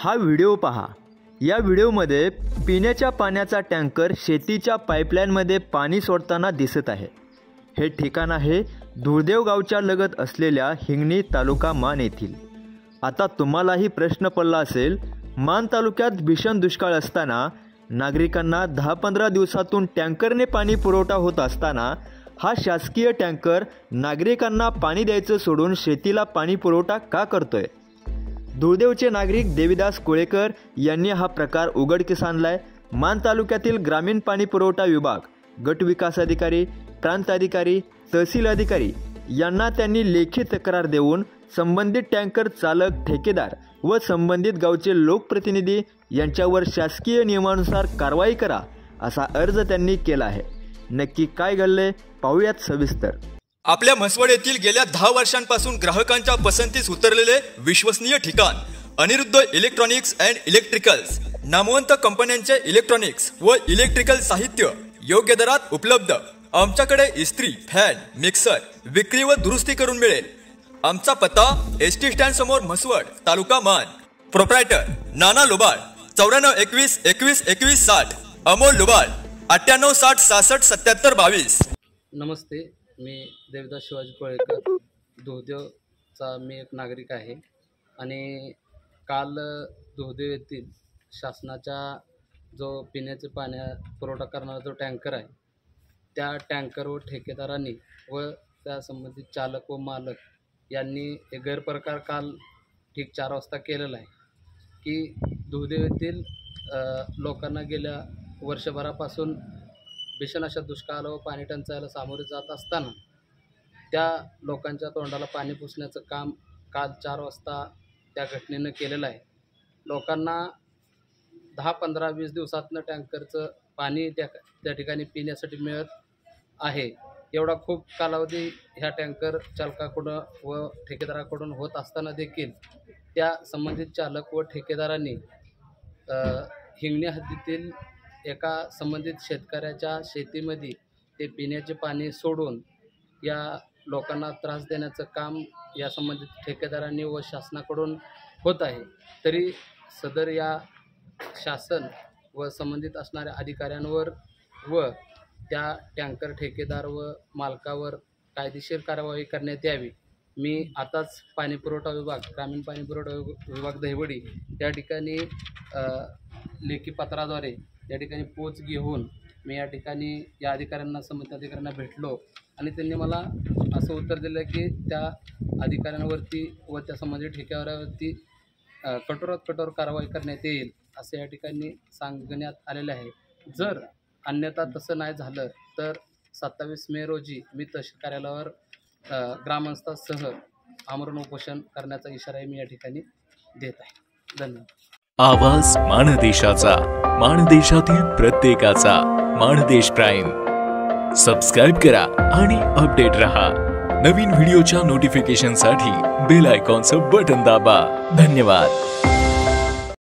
हा व्हिडिओ पहा। या व्हिडिओमध्ये पिण्याच्या पाण्याचा टँकर शेतीच्या पाईपलाईनमध्ये पाणी सोडताना दिसत आहे। हे ठिकाण आहे धुळदेव गावच्या लगत असलेल्या हिंगणी तालुका मान येथील। आता तुम्हालाही प्रश्न पडला असेल, मान तालुक्यात भीषण दुष्काळ असताना नागरिकांना 10-15 दिवसातून टँकरने पाणी पुरवठा होत असताना हा शासकीय टँकर नागरिकांना पाणी द्यायचं सोडून शेतीला पाणी पुरवठा का करतोय? धुळदेवचे नागरिक देविदास कोळेकर यांनी हा प्रकार उघडकीस आणलाय। मान तालुक्यातील ग्रामीण पाणी पुरवठा विभाग, गट विकास अधिकारी, प्रांत अधिकारी, तहसील अधिकारी यांना त्यांनी लेखी तक्रार देऊन संबंधित टँकर चालक, ठेकेदार व संबंधित गावचे लोकप्रतिनिधी यांच्यावर शासकीय नियमानुसार कारवाई करा असा अर्ज त्यांनी केला आहे। नक्की काय घडले पाहूयात सविस्तर। आपल्या म्हसवड येथील गेल्या 10 वर्षांपासून ग्राहकांच्या पसंतीस उतरलेले विश्वसनीय ठिकाण अनिरुद्ध इलेक्ट्रॉनिक्स अँड इलेक्ट्रिकल्स, नामवंत कंपन्यांचे इलेक्ट्रॉनिक्स व इलेक्ट्रिकल साहित्य योग्य दरात उपलब्ध। आमच्याकडे इस्त्री, फॅन, मिक्सर विक्री व दुरुस्ती करून मिळेल। आमचा पत्ता एसटी स्टँड समोर म्हसवड, तालुका मान। प्रोप्रायटर नाना लुबाळ, 94 21 21 21 60, अमोल लुबाळ 98 60 66 77 22। नमस्ते, मी देविदास शिवाजी कोळेकर, धुळदेवचा मी एक नागरिक आहे आणि काल धुळदेव येथील शासनाच्या जो पिण्याचे पाण्या पुरवठा करणारा जो टँकर आहे, त्या टँकर व ठेकेदारांनी व त्या संबंधित चालक व मालक यांनी एक गैरप्रकार काल ठीक 4 वाजता केलेला आहे की धुळदेव येथील लोकांना गेल्या वर्षभरापासून भीषण अशा दुष्काळाला व पाणी टंचाईला सामोरे जात असताना त्या लोकांच्या तोंडाला पाणी पुसण्याचं काम काल 4 वाजता त्या घटनेनं केलेलं आहे। लोकांना 10, 15, 20 दिवसातनं टँकरचं पाणी त्या ठिकाणी पिण्यासाठी मिळत आहे। एवढा खूप कालावधी ह्या टँकर चालकाकडून व ठेकेदाराकडून होत असताना देखील त्या संबंधित चालक व ठेकेदारांनी हिंगणी हद्दीतील एका संबंधित शेतकऱ्याच्या शेतीमध्ये ते पिण्याचे पाणी सोडून या लोकांना त्रास देण्याचं काम या संबंधित ठेकेदारांनी व शासनाकडून होत आहे। तरी सदर या शासन व संबंधित असणाऱ्या अधिकाऱ्यांवर व त्या टँकर ठेकेदार व मालकावर कायदेशीर कारवाई करण्यात यावी। मी आताच पाणी पुरवठा विभाग, ग्रामीण पाणी पुरवठा विभाग दहिवडी त्या ठिकाणी लेखी पत्राद्वारे या ठिकाणी पोच घेऊन मी या ठिकाणी या अधिकाऱ्यांना, संबंधित अधिकाऱ्यांना भेटलो आणि त्यांनी मला असं उत्तर दिलं की त्या अधिकाऱ्यांवरती व त्या संबंधित ठेकेदारावरती कठोरात कठोर कारवाई करण्यात येईल असं या ठिकाणी सांगण्यात आलेलं आहे। जर अन्यथा तसं नाही झालं तर 27 मे रोजी मी तहसील कार्यालयावर ग्रामस्थांसह आमरण उपोषण करण्याचा इशाराही मी या ठिकाणी देत आहे। धन्यवाद। आवाज माणदेशाचा, माणदेशातील प्रत्येकाचा, माणदेश प्राईम। सबस्क्राइब करा आणि अपडेट रहा। नवीन व्हिडिओच्या नोटिफिकेशनसाठी बेल आयकॉनचं बटन दाबा। धन्यवाद।